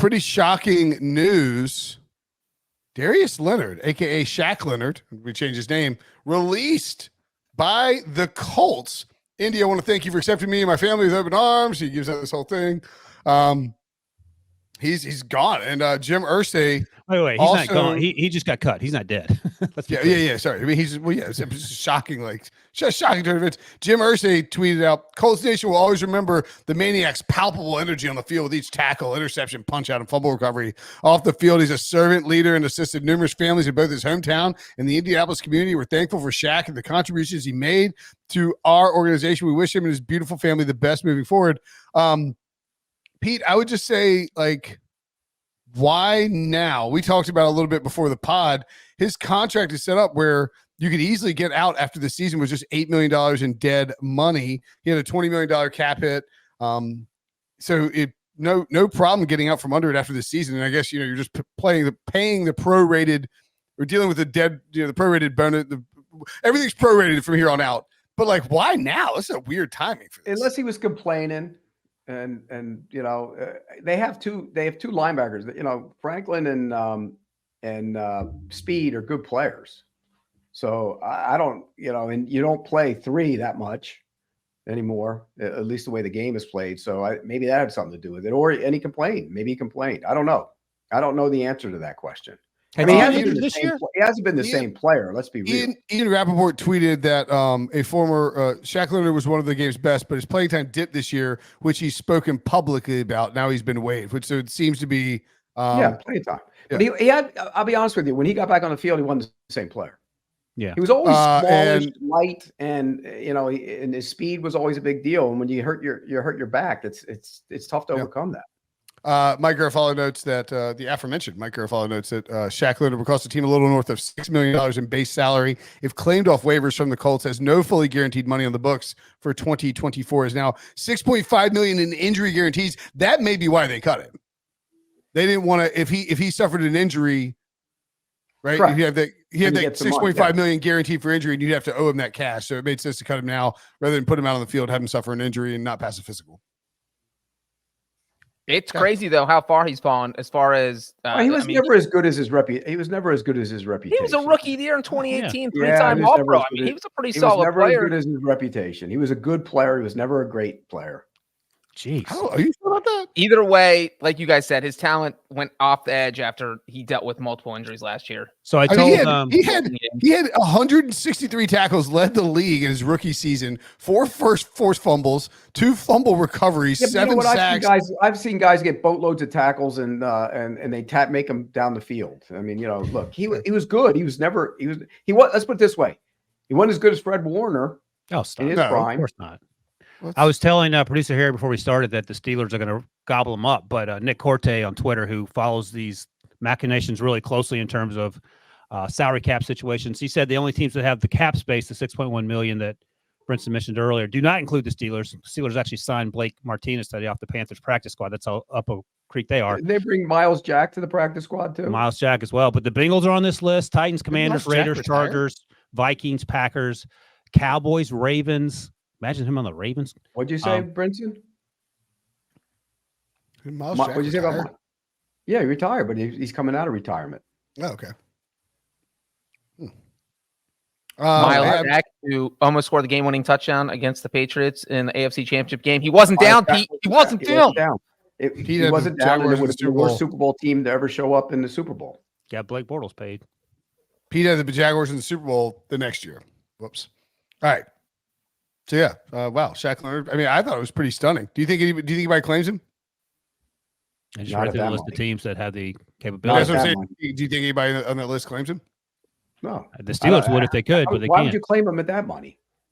pretty shocking news. Darius Leonard, a.k.a. Shaq Leonard, we changed his name, released by the Colts. Indy, I want to thank you for accepting me and my family with open arms. He gives out this whole thing. He's gone. And Jim Irsay. Wait, he's not gone. He just got cut. He's not dead. Yeah. Sorry. I mean, it's shocking, just shocking to events. Jim Irsay tweeted out, Colts Nation will always remember the Maniac's palpable energy on the field with each tackle, interception, punch out, and fumble recovery. Off the field, he's a servant leader and assisted numerous families in both his hometown and the Indianapolis community. We're thankful for Shaq and the contributions he made to our organization. We wish him and his beautiful family the best moving forward. Pete, I would just say, why now? We talked about a little bit before the pod. His contract is set up where you could easily get out after the season with just $8 million in dead money. He had a $20 million cap hit. So no problem getting out from under it after the season. And I guess, you're just paying the prorated, or dealing with the dead, the prorated bonus. Everything's prorated from here on out. But why now? This is a weird timing for this. Unless he was complaining. And they have two linebackers. Franklin and Speed are good players. So I don't, and you don't play three that much anymore, at least the way the game is played. So maybe that had something to do with it. And he complained. Maybe he complained. I don't know. I don't know the answer to that question. He hasn't been the same player. Let's be real. Ian Rappaport tweeted that a former Shaq Leonard was one of the game's best, but his playing time dipped this year, which he's spoken publicly about. Now he's been waived, which so it seems to be playing time. Yeah. But he had. I'll be honest with you. When he got back on the field, he wasn't the same player. Yeah, he was always smallish, light, and and his speed was always a big deal. And when you hurt your back, it's tough to overcome that. Mike Garofalo notes that the aforementioned Mike Garofalo notes that Shaq Leonard will cost the team a little north of $6 million in base salary if claimed off waivers from the Colts, has no fully guaranteed money on the books for 2024, is now $6.5 million in injury guarantees. That may be why they cut him. They didn't want to, if he suffered an injury, right? He had that $6.5 million guaranteed for injury, and you'd have to owe him that cash. So it made sense to cut him now rather than put him out on the field, have him suffer an injury, and not pass a physical. It's crazy though how far he's fallen as far as he was never as good as his reputation. He was never as good as his reputation. He was a rookie of the year in 2018, three-time All-Pro. He was a pretty solid player. He was never as good as his reputation. He was a good player. He was never a great player. Jeez. Are you sure about that? Either way, like you guys said, his talent went off the edge after he dealt with multiple injuries last year. So he had 163 tackles, led the league in his rookie season, 4 forced fumbles, 2 fumble recoveries, 7 sacks. I've seen guys get boatloads of tackles and they make them down the field. I mean, look, he was good. Let's put it this way. He wasn't as good as Fred Warner in his prime. Of course not. I was telling producer Harry before we started that the Steelers are going to gobble him up, but Nick Corte on Twitter, who follows these machinations really closely in terms of salary cap situations, he said the only teams that have the cap space, the $6.1 million that Brinson mentioned earlier, do not include the Steelers. The Steelers actually signed Blake Martinez today off the Panthers practice squad. That's how up a creek they are. Did they bring Miles Jack to the practice squad too? Miles Jack as well. But the Bengals are on this list: Titans, Commanders, Raiders, Chargers, Vikings, Packers, Cowboys, Ravens. Imagine him on the Ravens. What'd you say, Brinson? What'd you say about Miles? Yeah, he retired, but he's coming out of retirement. Oh, okay. Miles Jack, who almost scored the game-winning touchdown against the Patriots in the AFC Championship game. He wasn't down, Pete. He wasn't down. He wasn't down, and it would have been the worst Super Bowl team to ever show up in the Super Bowl. Got Blake Bortles paid. Pete had the Jaguars in the Super Bowl the next year. Whoops. All right. So yeah, wow, Shaq Leonard. I mean, I thought it was pretty stunning. Do you think anybody claims him? I just read through the list of teams that have the capability. That's what I'm saying. Do you think anybody on that list claims him? No. The Steelers would if they could, but they can't. Why would you claim him at that money?